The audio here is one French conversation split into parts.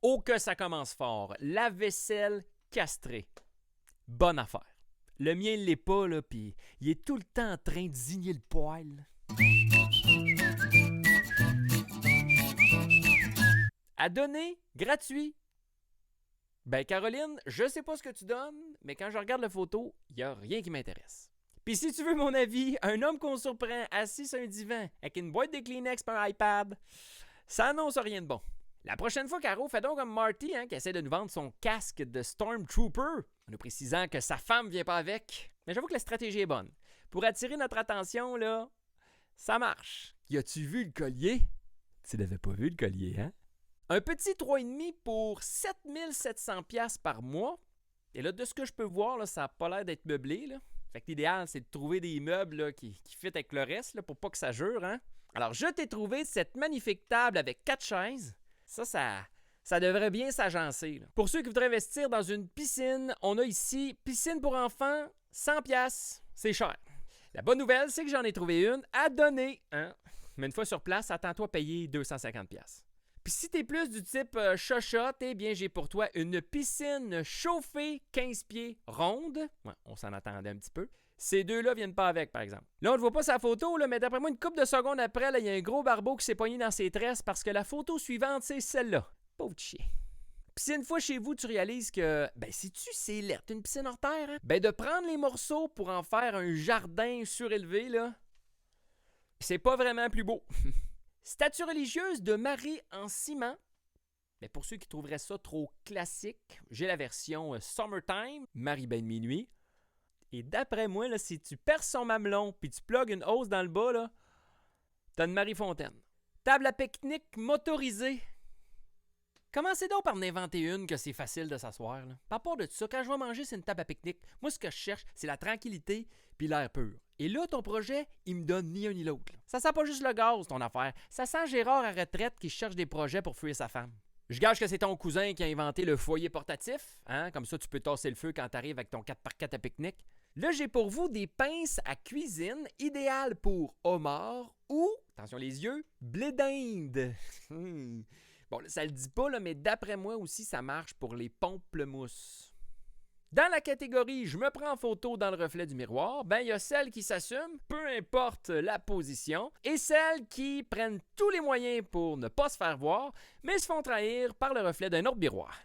Oh que ça commence fort. La vaisselle castrée. Bonne affaire. Le mien ne l'est pas, là, puis il est tout le temps en train de zigner le poil. À donner, gratuit. Ben Caroline, je sais pas ce que tu donnes, mais quand je regarde la photo, il n'y a rien qui m'intéresse. Puis si tu veux mon avis, un homme qu'on surprend assis sur un divan avec une boîte de Kleenex et un iPad, ça annonce rien de bon. La prochaine fois, Caro, fais donc comme Marty, qui essaie de nous vendre son casque de Stormtrooper, en nous précisant que sa femme vient pas avec. Mais j'avoue que la stratégie est bonne. Pour attirer notre attention, là, ça marche. Y as-tu vu le collier? Tu l'avais pas vu, le collier, hein? Un petit 3,5 pour 7700$ par mois. Et là, de ce que je peux voir, là, ça n'a pas l'air d'être meublé, là. Fait que l'idéal, c'est de trouver des meubles là, qui fit avec le reste là, pour pas que ça jure, hein? Alors, je t'ai trouvé cette magnifique table avec 4 chaises. Ça devrait bien s'agencer. Là. Pour ceux qui voudraient investir dans une piscine, on a ici piscine pour enfants, 100$. C'est cher. La bonne nouvelle, c'est que j'en ai trouvé une à donner. Hein? Mais une fois sur place, attends-toi à payer 250$. Puis si t'es plus du type chochotte, eh bien j'ai pour toi une piscine chauffée 15 pieds ronde. Ouais, on s'en attendait un petit peu. Ces deux-là viennent pas avec, par exemple. Là, on ne voit pas sa photo, là, mais d'après moi, une couple de secondes après, il y a un gros barbeau qui s'est pogné dans ses tresses parce que la photo suivante, c'est celle-là. Pauvre chien. Puis si une fois chez vous, tu réalises que, si tu c'est l'air, une piscine hors terre, de prendre les morceaux pour en faire un jardin surélevé, là, c'est pas vraiment plus beau. Statue religieuse de Marie en ciment. Mais pour ceux qui trouveraient ça trop classique, j'ai la version Summertime, Marie ben de minuit. Et d'après moi, là, si tu perces son mamelon puis tu plugues une hausse dans le bas, là, t'as une Marie Fontaine. Table à pique-nique motorisée. Commencez donc par en inventer une que c'est facile de s'asseoir. Là. Par rapport de ça, quand je vais manger, c'est une table à pique-nique. Moi, ce que je cherche, c'est la tranquillité puis l'air pur. Et là, ton projet, il me donne ni un ni l'autre. Là. Ça sent pas juste le gaz, ton affaire. Ça sent Gérard à retraite qui cherche des projets pour fuir sa femme. Je gage que c'est ton cousin qui a inventé le foyer portatif. Hein? Comme ça, tu peux tasser le feu quand t'arrives avec ton 4x4 à pique-nique. Là, j'ai pour vous des pinces à cuisine idéales pour homard ou, attention les yeux, blé d'Inde. Bon, ça le dit pas, là, mais d'après moi aussi, ça marche pour les pamplemousses. Dans la catégorie « Je me prends en photo dans le reflet du miroir », il y a celles qui s'assument, peu importe la position, et celles qui prennent tous les moyens pour ne pas se faire voir, mais se font trahir par le reflet d'un autre miroir.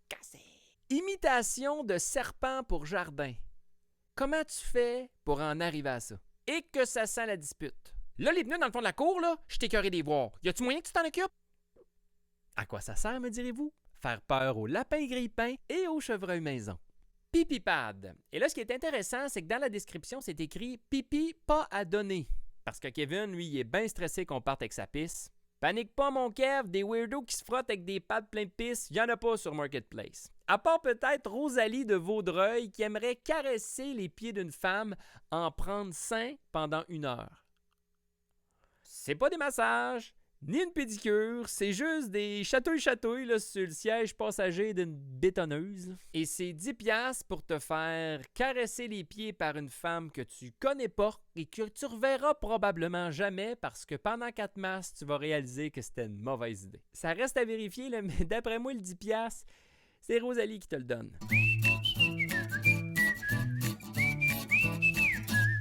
Cassé. Imitation de serpent pour jardin. Comment tu fais pour en arriver à ça? Et que ça sent la dispute. Là, les pneus dans le fond de la cour, là, je t'ai écœuré des voir. Y a-tu moyen que tu t'en occupes? À quoi ça sert, me direz-vous? Faire peur aux lapins grille-pains et aux chevreuils maison. Pipi pad. Et là, ce qui est intéressant, c'est que dans la description, c'est écrit « Pipi pas à donner ». Parce que Kevin, lui, il est bien stressé qu'on parte avec sa pisse. Panique pas, mon Kev, des weirdos qui se frottent avec des pads pleins de pisse, y en a pas sur Marketplace. À part peut-être Rosalie de Vaudreuil qui aimerait caresser les pieds d'une femme en prendre 5 pendant 1 heure. C'est pas des massages, ni une pédicure, c'est juste des chatouilles là, sur le siège passager d'une bétonneuse. Et c'est 10$ pour te faire caresser les pieds par une femme que tu connais pas et que tu reverras probablement jamais parce que pendant 4 masses, tu vas réaliser que c'était une mauvaise idée. Ça reste à vérifier, là, mais d'après moi, le 10$, c'est Rosalie qui te le donne.